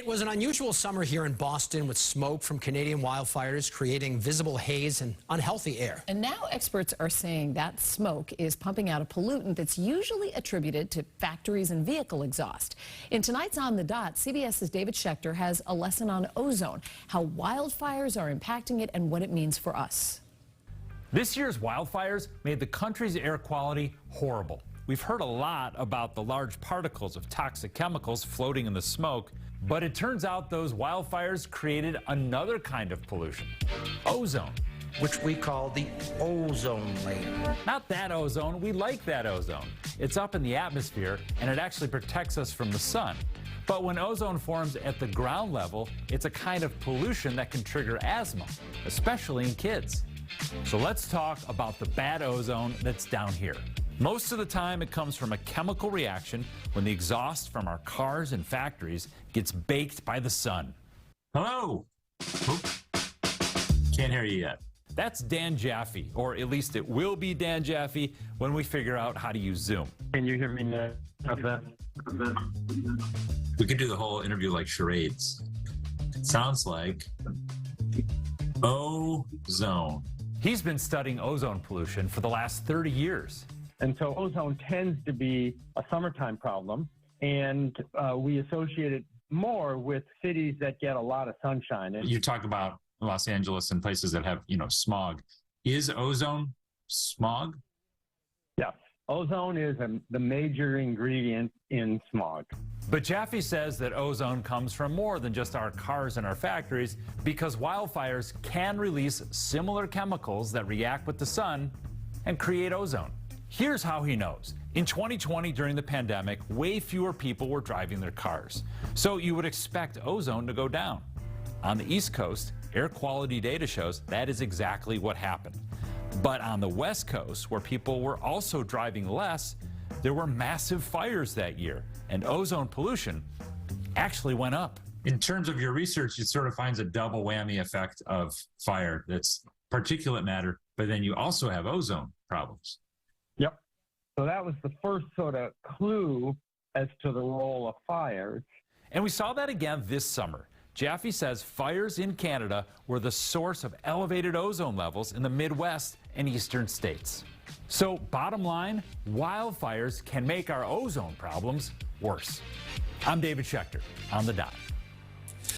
It was an unusual summer here in Boston with smoke from Canadian wildfires creating visible haze and unhealthy air. And now experts are saying that smoke is pumping out a pollutant that's usually attributed to factories and vehicle exhaust. In tonight's On the Dot, CBS's David Schechter has a lesson on ozone, how wildfires are impacting it and what it means for us. This year's wildfires made the country's air quality horrible. We've heard a lot about the large particles of toxic chemicals floating in the smoke, but it turns out those wildfires created another kind of pollution, ozone. Which we call the ozone layer. Not that ozone, we like that ozone. It's up in the atmosphere and it actually protects us from the sun. But when ozone forms at the ground level, it's a kind of pollution that can trigger asthma, especially in kids. So let's talk about the bad ozone that's down here. Most of the time it comes from a chemical reaction when the exhaust from our cars and factories gets baked by the sun. Hello. Can't hear you yet. That's Dan Jaffe, or at least it will be Dan Jaffe when we figure out how to use Zoom. Can you hear me now? We could do the whole interview like charades. It sounds like ozone. He's been studying ozone pollution for the last 30 years. And so ozone tends to be a summertime problem, and we associate it more with cities that get a lot of sunshine. And You talk about Los Angeles and places that have, smog. Is ozone smog? yes, ozone is the major ingredient in smog. But Jaffe says that ozone comes from more than just our cars and our factories, because wildfires can release similar chemicals that react with the sun and create ozone. Here's how he knows. In 2020, during the pandemic, way fewer people were driving their cars. So you would expect ozone to go down. On the East Coast, air quality data shows that is exactly what happened. But on the West Coast, where people were also driving less, there were massive fires that year, and ozone pollution actually went up. In terms of your research, it sort of finds a double whammy effect of fire. That's particulate matter, but then you also have ozone problems. Yep. So that was the first sort of clue as to the role of fires. And we saw that again this summer. Jaffe says fires in Canada were the source of elevated ozone levels in the Midwest and eastern states. So bottom line, wildfires can make our ozone problems worse. I'm David Schechter, On the Dot.